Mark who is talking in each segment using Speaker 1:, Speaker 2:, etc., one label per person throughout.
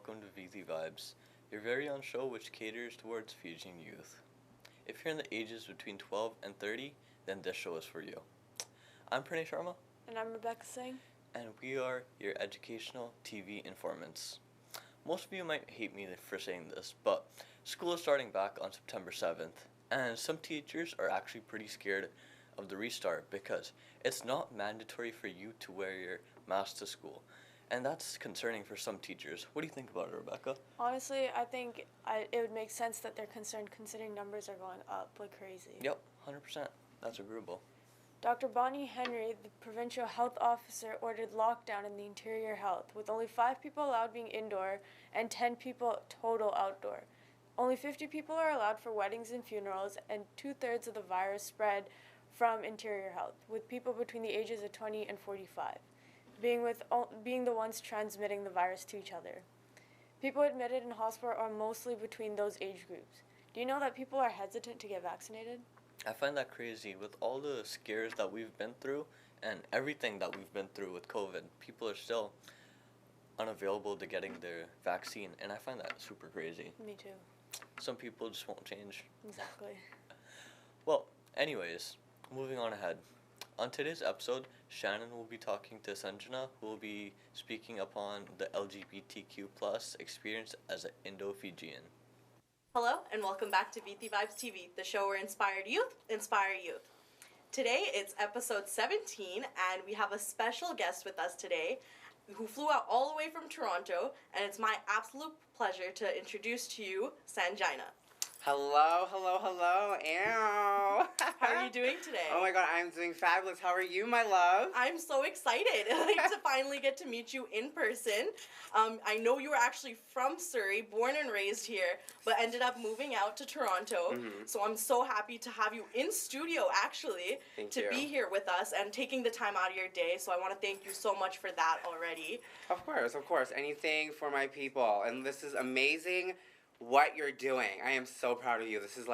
Speaker 1: welcome to Viti Vibes, your very own show which caters towards Fijian youth. If you're in the ages between 12 and 30, then this show is for you. I'm Pranay Sharma.
Speaker 2: And I'm Rebecca Singh.
Speaker 1: And we are your educational TV informants. Most of you might hate me for saying this, but school is starting back on September 7th, and some teachers are actually pretty scared of the restart because it's not mandatory for you to wear your mask to school. And that's concerning for some teachers. What do you think about it, Rebecca?
Speaker 2: Honestly, I think it would make sense that they're concerned considering numbers are going up like crazy.
Speaker 1: Yep, 100%. That's agreeable.
Speaker 2: Dr. Bonnie Henry, the provincial health officer, ordered lockdown in the interior health, with only 5 people allowed being indoor and 10 people total outdoor. Only 50 people are allowed for weddings and funerals, and 2/3 of the virus spread from interior health, with people between the ages of 20 and 45. Being the ones transmitting the virus to each other. People admitted in hospital are mostly between those age groups. Do you know that people are hesitant to get vaccinated?
Speaker 1: I find that crazy. With all the scares that we've been through and everything that we've been through with COVID, people are still unavailable to getting their vaccine, and I find that super crazy.
Speaker 2: Me too.
Speaker 1: Some people just won't change.
Speaker 2: Exactly.
Speaker 1: Well, anyways, moving on ahead. On today's episode, Shannon will be talking to Sanjana, who will be speaking upon the LGBTQ plus experience as an Indo-Fijian.
Speaker 3: Hello, and welcome back to Viti Vibes TV, the show where inspired youth inspire youth. Today, it's episode 17, and we have a special guest with us today who flew out all the way from Toronto, and it's my absolute pleasure to introduce to you Sanjana.
Speaker 4: Hello. Ew.
Speaker 3: How are you doing today?
Speaker 4: Oh my god, I'm doing fabulous. How are you, my love?
Speaker 3: I'm so excited to finally get to meet you in person. I know you were actually from Surrey, born and raised here, but ended up moving out to Toronto.
Speaker 4: Mm-hmm.
Speaker 3: So I'm so happy to have you in studio, actually,
Speaker 4: Thank
Speaker 3: to
Speaker 4: you.
Speaker 3: be here with us and taking the time out of your day. So I want to thank you so much for that already.
Speaker 4: Of course. Anything for my people. And this is amazing what you're doing. I am so proud of you. This is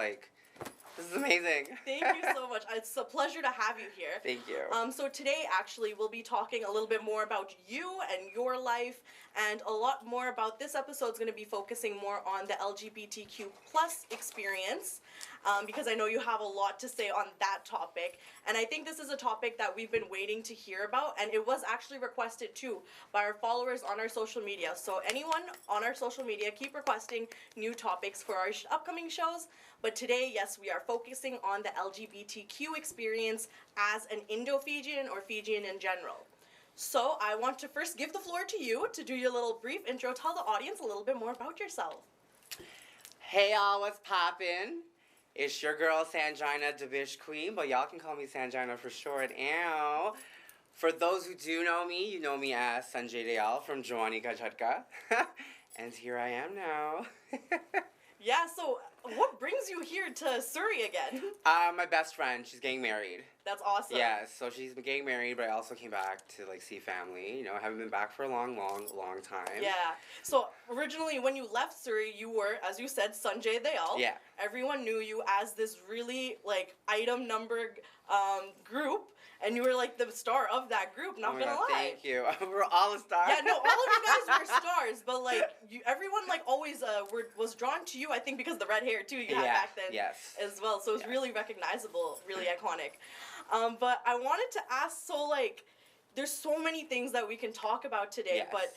Speaker 4: amazing.
Speaker 3: Thank you so much. It's a pleasure to have you here.
Speaker 4: Thank you.
Speaker 3: So today, actually, we'll be talking a little bit more about you and your life, and a lot more about this episode's going to be focusing more on the LGBTQ plus experience, because I know you have a lot to say on that topic, and I think this is a topic that we've been waiting to hear about, and it was actually requested too by our followers on our social media. So anyone on our social media, keep requesting new topics for our upcoming shows, but today, yes, we are focusing on the LGBTQ experience as an Indo-Fijian or Fijian in general. So I want to first give the floor to you to do your little brief intro. Tell the audience a little bit more about yourself.
Speaker 4: Hey y'all, what's poppin'? It's your girl Sanjana Divish Queen, but y'all can call me Sanjana for short. Ew. For those who do know me, you know me as Sanjay Dayal from Joani Kachatka. And here I am now.
Speaker 3: Yeah, so what brings you here to Surrey again?
Speaker 4: My best friend, she's getting married.
Speaker 3: That's awesome.
Speaker 4: Yeah, so she's been getting married, but I also came back to see family. You know, I haven't been back for a long time.
Speaker 3: Yeah. So originally when you left Surrey, you were, as you said, Sanjay Dayal.
Speaker 4: Yeah.
Speaker 3: Everyone knew you as this really item number group, and you were the star of that group, not gonna lie.
Speaker 4: Thank you. We're all a star.
Speaker 3: Yeah, no, all of you guys were stars, but everyone always was drawn to you, I think, because of the red hair too you had back then.
Speaker 4: Yes.
Speaker 3: As well. So it was really recognizable, really iconic. But I wanted to ask, so there's so many things that we can talk about today,
Speaker 4: Yes.
Speaker 3: but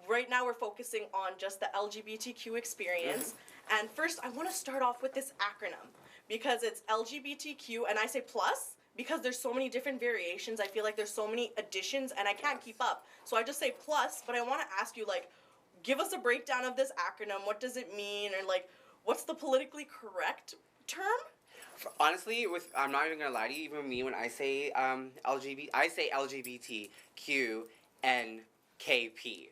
Speaker 3: right now we're focusing on just the LGBTQ experience. Mm-hmm. And first I want to start off with this acronym, because it's LGBTQ, and I say plus because there's so many different variations. I feel like there's so many additions and I can't keep up. So I just say plus, but I want to ask you, give us a breakdown of this acronym. What does it mean? Or what's the politically correct term?
Speaker 4: Honestly, I'm not even gonna lie to you. Even me, when I say I say LGBTQ and KP.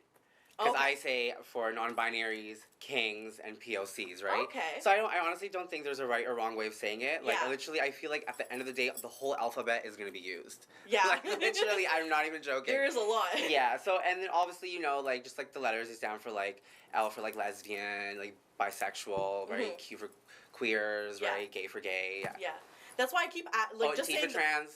Speaker 4: Because
Speaker 3: Okay.
Speaker 4: I say for non-binaries, kings, and POCs, right?
Speaker 3: Okay.
Speaker 4: So I honestly don't think there's a right or wrong way of saying it.
Speaker 3: Yeah.
Speaker 4: Literally, I feel like at the end of the day, the whole alphabet is going to be used.
Speaker 3: Yeah.
Speaker 4: Literally, I'm not even joking.
Speaker 3: There is a lot.
Speaker 4: Yeah, so, and then obviously, just the letters is down for L for lesbian, bisexual, right?
Speaker 3: Mhm.
Speaker 4: Q for queers,
Speaker 3: Yeah.
Speaker 4: right? Gay for gay, yeah.
Speaker 3: Yeah. That's why I keep just
Speaker 4: T
Speaker 3: saying
Speaker 4: for trans.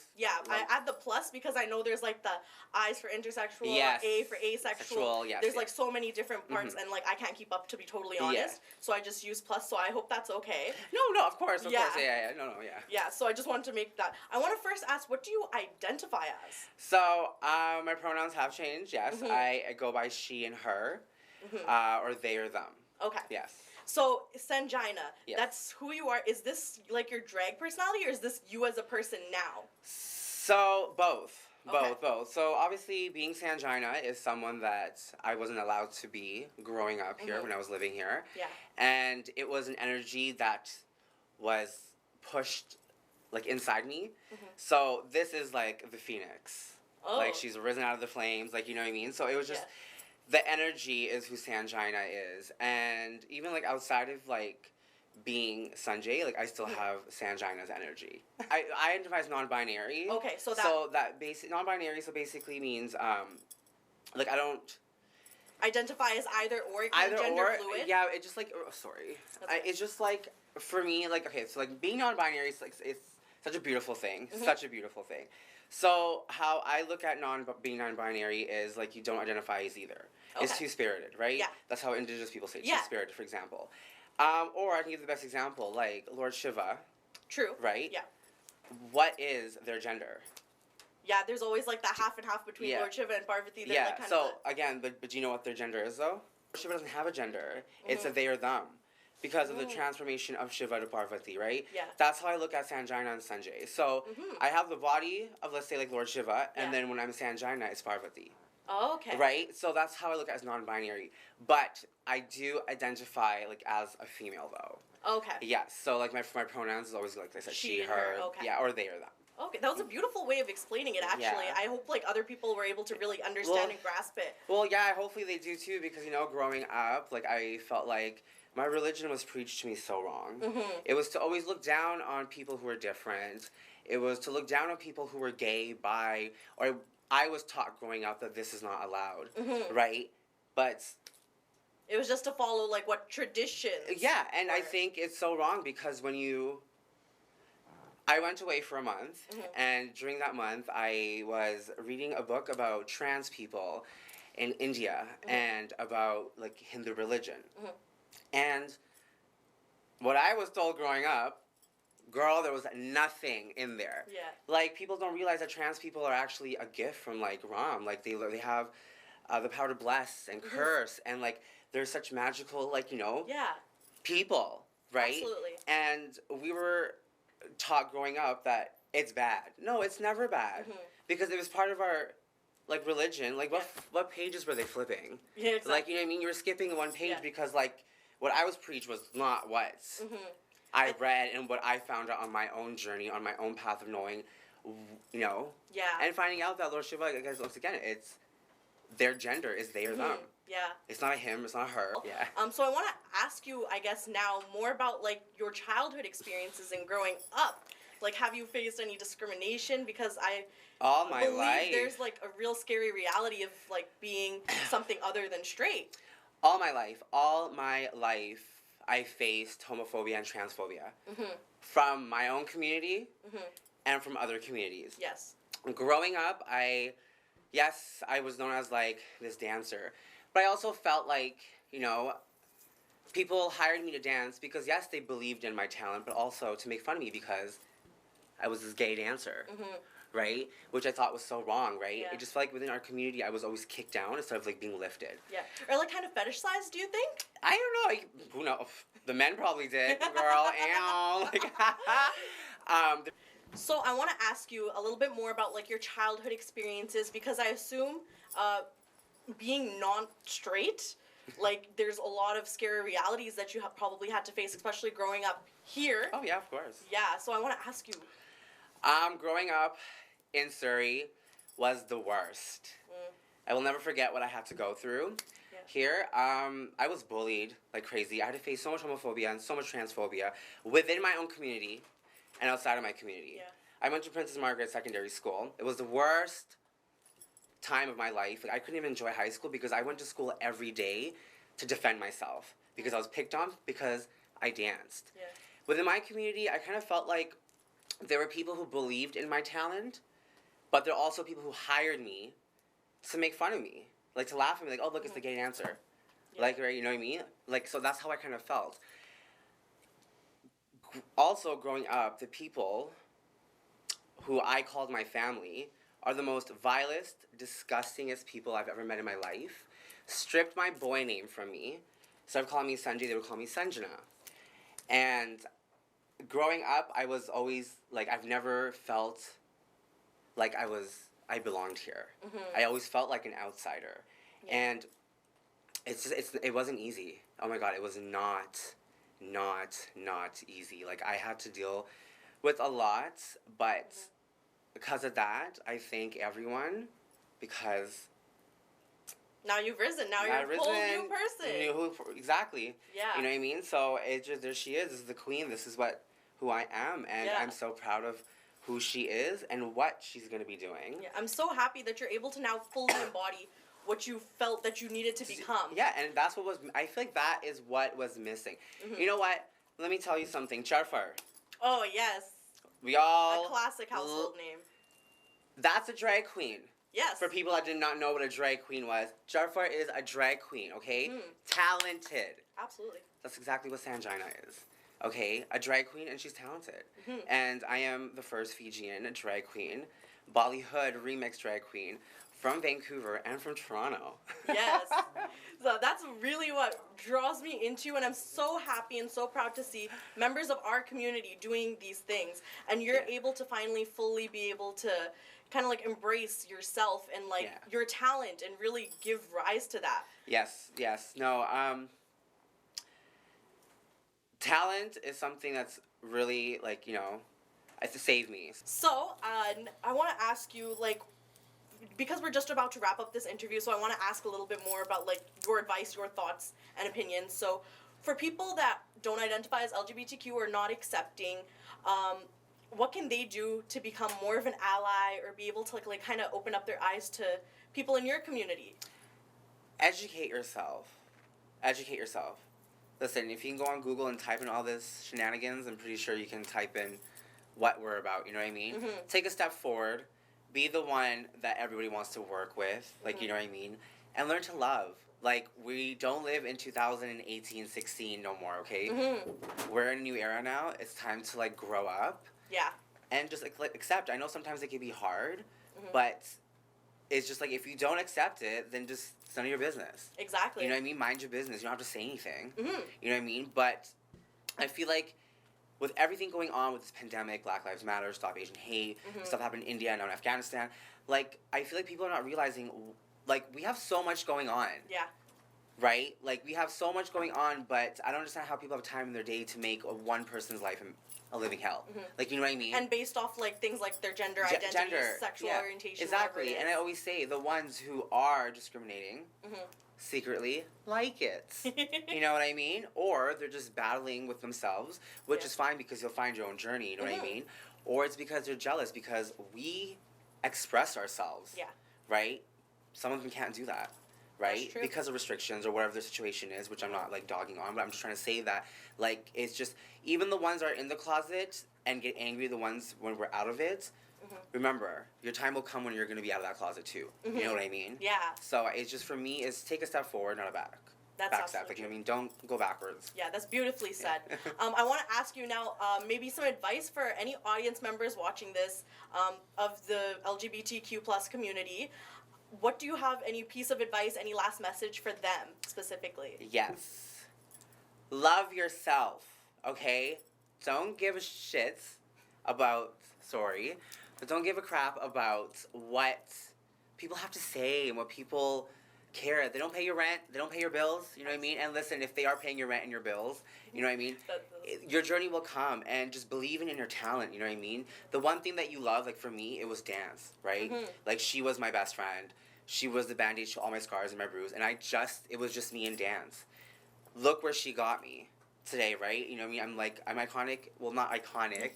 Speaker 3: I add the plus because I know there's like the I's for intersexual,
Speaker 4: Yes.
Speaker 3: A for asexual.
Speaker 4: Yes,
Speaker 3: there's like so many different parts, and like I can't keep up, to be totally honest. So I just use plus. So I hope that's okay.
Speaker 4: No, of course, of course, yeah, no, yeah.
Speaker 3: Yeah. So I just wanted to make that. I want to first ask, what do you identify as?
Speaker 4: So my pronouns have changed. Yes, I go by she and her, or they or them.
Speaker 3: Okay.
Speaker 4: Yes.
Speaker 3: So, Sanjina,
Speaker 4: Yes.
Speaker 3: that's who you are. Is this like your drag personality, or is this you as a person now?
Speaker 4: So, both.
Speaker 3: Okay.
Speaker 4: Both. So, obviously, being Sanjina is someone that I wasn't allowed to be growing up here when I was living here.
Speaker 3: Yeah.
Speaker 4: And it was an energy that was pushed, like, inside me. So, this is, like, the phoenix.
Speaker 3: Oh.
Speaker 4: Like, she's risen out of the flames, like, you know what I mean? So, it was just...
Speaker 3: Yeah.
Speaker 4: The energy is who Sanjina is, and even like outside of like being Sanjay, like I still have Sanjina's energy. I identify as non-binary.
Speaker 3: Okay, so
Speaker 4: that basic non-binary basically means like I don't
Speaker 3: identify as either or, gender fluid.
Speaker 4: Yeah, it just like it's just like for me like okay, so like being non-binary is like it's such a beautiful thing, such a beautiful thing. So how I look at being non-binary is like you don't identify as either.
Speaker 3: Okay.
Speaker 4: It's two-spirited, right?
Speaker 3: Yeah.
Speaker 4: That's how indigenous people say
Speaker 3: Yeah.
Speaker 4: two-spirited, for example. Or I can give the best example, like Lord Shiva.
Speaker 3: True.
Speaker 4: Right?
Speaker 3: Yeah.
Speaker 4: What is their gender?
Speaker 3: Yeah, there's always like that half and half between Lord Shiva and Parvati. They're like kind of
Speaker 4: again, but do you know what their gender is though? Shiva doesn't have a gender. It's a they or them. Because of the transformation of Shiva to Parvati, right?
Speaker 3: Yeah.
Speaker 4: That's how I look at Sanjina and Sanjay. So I have the body of, let's say, like Lord Shiva, and then when I'm Sanjina, it's Parvati.
Speaker 3: Oh, okay.
Speaker 4: Right? So that's how I look at as non-binary. But I do identify, like, as a female, though.
Speaker 3: Okay.
Speaker 4: Yes. So, like, my pronouns is always, like I said, she,
Speaker 3: and
Speaker 4: her.
Speaker 3: Okay.
Speaker 4: Yeah, or they or them.
Speaker 3: Okay, that was a beautiful way of explaining it, actually.
Speaker 4: Yeah.
Speaker 3: I hope, like, other people were able to really understand and grasp it.
Speaker 4: Well, yeah, hopefully they do, too, because, you know, growing up, like, I felt like my religion was preached to me so wrong. It was to always look down on people who were different. It was to look down on people who were gay, bi, or I was taught growing up that this is not allowed, right? But
Speaker 3: it was just to follow like what traditions.
Speaker 4: Yeah, and I think it's so wrong because I went away for a month, and during that month I was reading a book about trans people in India and about like Hindu religion. And what I was told growing up, girl, there was nothing in there.
Speaker 3: Yeah.
Speaker 4: Like, people don't realize that trans people are actually a gift from, like, Ram. Like, they have the power to bless and curse. And, like, they're such magical, like, you know, people, right?
Speaker 3: Absolutely.
Speaker 4: And we were taught growing up that it's bad. No, it's never bad. Because it was part of our, like, religion. Like, what pages were they flipping?
Speaker 3: Yeah, exactly.
Speaker 4: Like, you know what I mean? You were skipping one page because, like, what I was preached was not what I read and what I found out on my own journey, on my own path of knowing, you know?
Speaker 3: Yeah.
Speaker 4: And finding out that Lord Shiva, I guess, once again, it's their gender is they or them.
Speaker 3: Yeah.
Speaker 4: It's not a him, it's not a her. Yeah.
Speaker 3: So I want to ask you, I guess, now more about, like, your childhood experiences and growing up. Like, have you faced any discrimination? Because I believe there's, like, a real scary reality of, like, being something other than straight.
Speaker 4: All my life, I faced homophobia and transphobia from my own community and from other communities.
Speaker 3: Yes.
Speaker 4: Growing up, I was known as like this dancer, but I also felt like, you know, people hired me to dance because yes, they believed in my talent, but also to make fun of me because I was this gay dancer. Right? Which I thought was so wrong, right?
Speaker 3: Yeah.
Speaker 4: It just felt like within our community, I was always kicked down instead of like being lifted.
Speaker 3: Yeah. Or like kind of fetishized, do you think?
Speaker 4: I don't know. Who knows? The men probably did, girl. Ow. Like,
Speaker 3: So I want to ask you a little bit more about like your childhood experiences because I assume being non-straight, like there's a lot of scary realities that you probably had to face, especially growing up here.
Speaker 4: Oh yeah, of course.
Speaker 3: Yeah. So I want to ask you.
Speaker 4: Growing up in Surrey was the worst. I will never forget what I had to go through. Here, I was bullied like crazy. I had to face so much homophobia and so much transphobia within my own community and outside of my community.
Speaker 3: Yeah.
Speaker 4: I went to Princess Margaret Secondary School. It was the worst time of my life. Like, I couldn't even enjoy high school because I went to school every day to defend myself because I was picked on because I danced.
Speaker 3: Yeah.
Speaker 4: Within my community, I kind of felt like there were people who believed in my talent, but there are also people who hired me to make fun of me, like to laugh at me, like, oh, look, it's the gay dancer.
Speaker 3: Yeah.
Speaker 4: Like, right, you know what I mean? Like, so that's how I kind of felt. Also, growing up, the people who I called my family are the most vilest, disgustingest people I've ever met in my life. Stripped my boy name from me. Instead of calling me Sanjay, they would call me Sanjana. And growing up, I was always, like, I've never felt like I belonged here. I always felt like an outsider.
Speaker 3: Yeah.
Speaker 4: And it wasn't easy. Oh my God, it was not easy. Like, I had to deal with a lot, but because of that, I thank everyone, because
Speaker 3: Now you've risen. Now you're a whole new person.
Speaker 4: Exactly.
Speaker 3: Yeah.
Speaker 4: You know what I mean? So it just, there she is. This is the queen. This is who I am, and
Speaker 3: Yeah.
Speaker 4: I'm so proud of who she is and what she's gonna be doing.
Speaker 3: Yeah, I'm so happy that you're able to now fully embody what you felt that you needed to become.
Speaker 4: Yeah, and that's what was. I feel like that is what was missing. You know what? Let me tell you something. Charfar.
Speaker 3: Oh yes.
Speaker 4: We all.
Speaker 3: A classic household name.
Speaker 4: That's a drag queen.
Speaker 3: Yes.
Speaker 4: For people that did not know what a drag queen was, Jarfar is a drag queen, okay? Talented.
Speaker 3: Absolutely.
Speaker 4: That's exactly what Sanjina is, okay? A drag queen, and she's talented. And I am the first Fijian drag queen, Bollywood remix drag queen, from Vancouver and from Toronto.
Speaker 3: Yes. So that's really what draws me into, and I'm so happy and so proud to see members of our community doing these things. And you're able to finally fully be able to kind of like embrace yourself and like your talent and really give rise to that.
Speaker 4: Yes. No, talent is something that's really, like, you know, it's to save me.
Speaker 3: So, I want to ask you, like, because we're just about to wrap up this interview, so I want to ask a little bit more about, like, your advice, your thoughts, and opinions. So, for people that don't identify as LGBTQ or not accepting, what can they do to become more of an ally or be able to, like kind of open up their eyes to people in your community?
Speaker 4: Educate yourself. Listen, if you can go on Google and type in all this shenanigans, I'm pretty sure you can type in what we're about, you know what I mean? Take a step forward. Be the one that everybody wants to work with, like, you know what I mean? And learn to love. Like, we don't live in 2018, 16 no more, okay? We're in a new era now. It's time to, like, grow up.
Speaker 3: Yeah.
Speaker 4: And just, like accept. I know sometimes it can be hard, but it's just, like, if you don't accept it, then just, it's none of your business.
Speaker 3: Exactly.
Speaker 4: You know what I mean? Mind your business. You don't have to say anything. You know what I mean? But I feel like with everything going on with this pandemic, Black Lives Matter, Stop Asian Hate, stuff happened in India, now in Afghanistan, like, I feel like people are not realizing, like, we have so much going on.
Speaker 3: Yeah.
Speaker 4: Right? Like, we have so much going on, but I don't understand how people have time in their day to make one person's life a living hell. Like, you know what I mean?
Speaker 3: And based off, like, things like their gender identity, sexual orientation,
Speaker 4: exactly. And I always say, the ones who are discriminating secretly like it. You know what I mean? Or they're just battling with themselves, which is fine because you'll find your own journey, you know what I mean? Or it's because they're jealous because we express ourselves.
Speaker 3: Yeah.
Speaker 4: Right? Some of them can't do that. Right?
Speaker 3: True.
Speaker 4: Because of restrictions or whatever the situation is, which I'm not, like, dogging on, but I'm just trying to say that, like, it's just, even the ones that are in the closet and get angry, the ones when we're out of it, remember, your time will come when you're going to be out of that closet, too. You know what I mean?
Speaker 3: Yeah.
Speaker 4: So it's just, for me, is take a step forward, not a back.
Speaker 3: That's
Speaker 4: back step. Like, you know what I mean? Don't go backwards.
Speaker 3: Yeah, that's beautifully said. I want to ask you now, maybe some advice for any audience members watching this of the LGBTQ plus community. What do you have, any piece of advice, any last message for them specifically?
Speaker 4: Yes. Love yourself, okay? Don't give a shit about, but don't give a crap about what people have to say and what people care. They don't pay your rent, they don't pay your bills, you know what I mean? And listen, if they are paying your rent and your bills, you know what I mean? Your journey will come, and just believing in your talent, you know what I mean? The one thing that you love, like for me, it was dance, right? Like, she was my best friend. She was the band-aid to all my scars and my bruise, and it was just me and dance. Look where she got me today, right? You know what I mean? I'm iconic. Well, not iconic,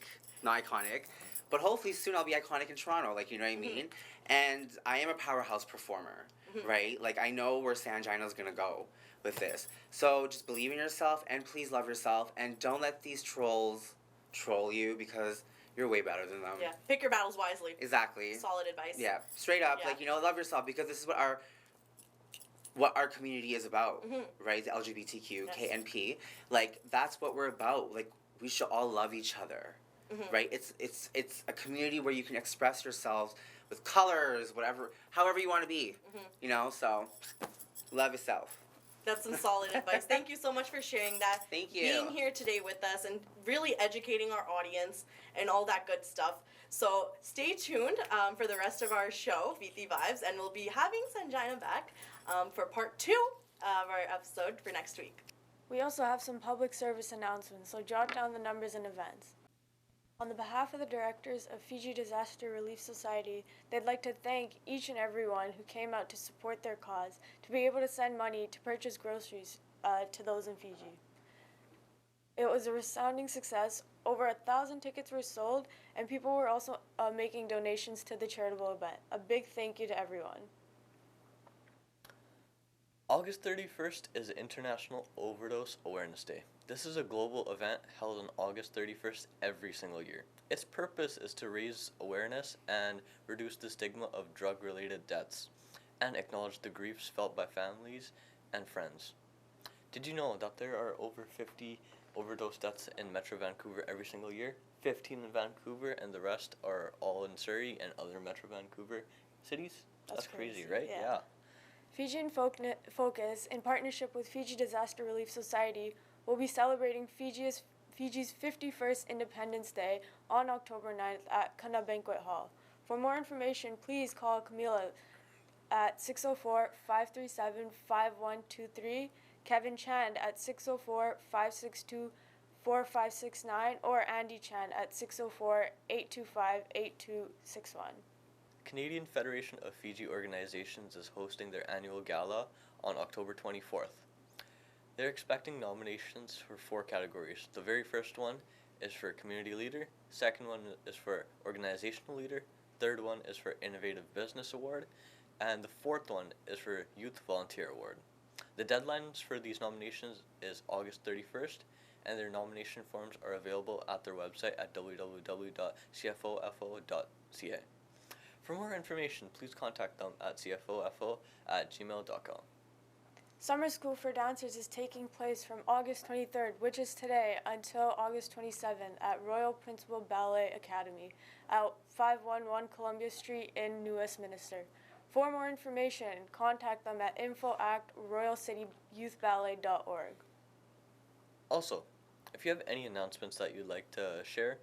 Speaker 4: but hopefully soon I'll be iconic in Toronto, like, you know what I mean? And I am a powerhouse performer, right? Like, I know where Sanjina's gonna go with this. So just believe in yourself, and please love yourself, and don't let these trolls troll you, because you're way better than them.
Speaker 3: Yeah. Pick your battles wisely.
Speaker 4: Exactly.
Speaker 3: Solid advice.
Speaker 4: Yeah. Straight up,
Speaker 3: Yeah.
Speaker 4: like, you know, love yourself, because this is what our community is about, right? The LGBTQ,
Speaker 3: Yes.
Speaker 4: KNP. Like, that's what we're about. Like, we should all love each other, right? It's a community where you can express yourselves with colors, whatever, however you want to be, you know? So, love yourself.
Speaker 3: That's some solid advice. Thank you so much for sharing that.
Speaker 4: Thank you.
Speaker 3: Being here today with us and really educating our audience and all that good stuff. So stay tuned for the rest of our show, Viti Vibes, and we'll be having Sanjana back for part 2 of our episode for next week.
Speaker 2: We also have some public service announcements, so jot down the numbers and events. On the behalf of the directors of Fiji Disaster Relief Society, they'd like to thank each and everyone who came out to support their cause, to be able to send money to purchase groceries to those in Fiji. It was a resounding success. Over 1,000 tickets were sold, and people were also making donations to the charitable event. A big thank you to everyone.
Speaker 1: August 31st is International Overdose Awareness Day. This is a global event held on August 31st every single year. Its purpose is to raise awareness and reduce the stigma of drug-related deaths and acknowledge the griefs felt by families and friends. Did you know that there are over 50 overdose deaths in Metro Vancouver every single year? 15 in Vancouver, and the rest are all in Surrey and other Metro Vancouver cities? That's crazy, right?
Speaker 2: Yeah. Fijian Focus, in partnership with Fiji Disaster Relief Society, will be celebrating Fiji's 51st Independence Day on October 9th at Kana Banquet Hall. For more information, please call Camila at 604-537-5123, Kevin Chand at 604-562-4569, or Andy Chan at 604-825-8261.
Speaker 1: Canadian Federation of Fiji Organizations is hosting their annual gala on October 24th. They're expecting nominations for 4 categories. The very first one is for Community Leader, second one is for Organizational Leader, third one is for Innovative Business Award, and the fourth one is for Youth Volunteer Award. The deadlines for these nominations is August 31st, and their nomination forms are available at their website at www.cfofo.ca. For more information, please contact them at cfofo@gmail.com.
Speaker 2: Summer School for Dancers is taking place from August 23rd, which is today, until August 27th at Royal Principal Ballet Academy at 511 Columbia Street in New Westminster. For more information, contact them at info@royalcityyouthballet.org.
Speaker 1: Also, if you have any announcements that you'd like to share,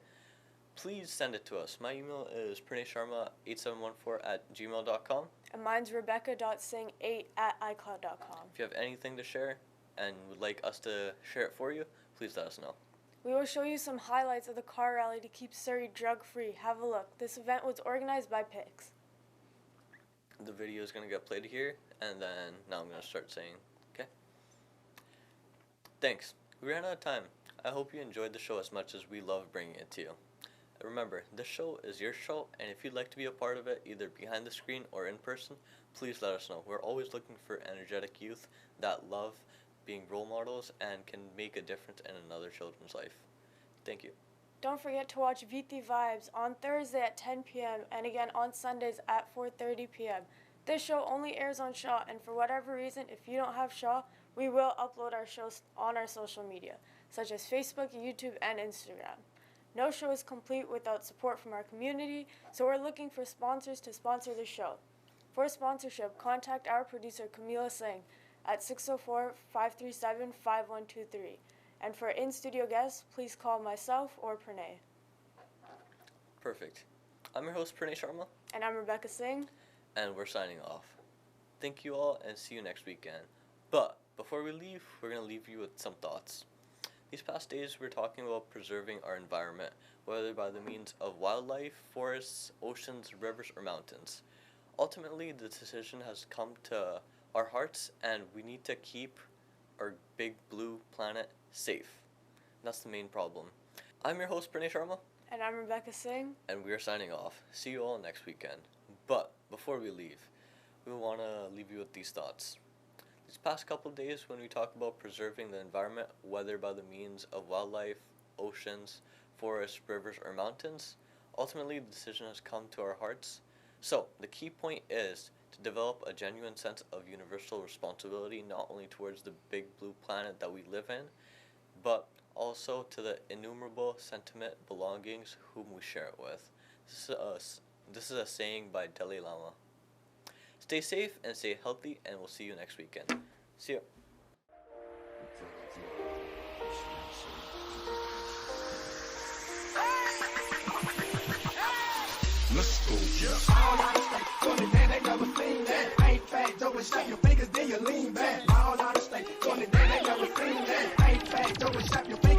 Speaker 1: please send it to us. My email is pranay.sharma8714@gmail.com.
Speaker 2: And mine's rebecca.singh8@icloud.com.
Speaker 1: If you have anything to share and would like us to share it for you, please let us know.
Speaker 2: We will show you some highlights of the car rally to keep Surrey drug-free. Have a look. This event was organized by PIX.
Speaker 1: The video is going to get played here, and then now I'm going to start saying, okay? Thanks. We ran out of time. I hope you enjoyed the show as much as we love bringing it to you. Remember, this show is your show, and if you'd like to be a part of it, either behind the screen or in person, please let us know. We're always looking for energetic youth that love being role models and can make a difference in another children's life. Thank you.
Speaker 2: Don't forget to watch Viti Vibes on Thursday at 10 p.m. and again on Sundays at 4:30 p.m. This show only airs on Shaw, and for whatever reason, if you don't have Shaw, we will upload our shows on our social media, such as Facebook, YouTube, and Instagram. No show is complete without support from our community, so we're looking for sponsors to sponsor the show. For sponsorship, contact our producer Camila Singh at 604-537-5123. And for in-studio guests, please call myself or Pranay.
Speaker 1: Perfect. I'm your host, Pranay Sharma.
Speaker 2: And I'm Rebecca Singh.
Speaker 1: And we're signing off. Thank you all, and see you next weekend. But before we leave, we're going to leave you with some thoughts. These past days, we're talking about preserving our environment, whether by the means of wildlife, forests, oceans, rivers, or mountains. Ultimately, the decision has come to our hearts, and we need to keep our big blue planet safe. That's the main problem. I'm your host, Pranay Sharma.
Speaker 2: And I'm Rebecca Singh.
Speaker 1: And we are signing off. See you all next weekend. But before we leave, we want to leave you with these thoughts. These past couple of days, when we talk about preserving the environment, whether by the means of wildlife, oceans, forests, rivers, or mountains, Ultimately, the decision has come to our hearts. So, the key point is to develop a genuine sense of universal responsibility, not only towards the big blue planet that we live in, but also to the innumerable sentient belongings whom we share it with. This is a saying by Dalai Lama. Stay safe and stay healthy, and we'll see you next weekend. See ya.
Speaker 5: Let's go. Yeah. All out of state, so the day they never seen that. Ain't fat, double shot your fingers, then you lean back. All out of state, so the day they never seen that. Ain't fat, double shot your fingers.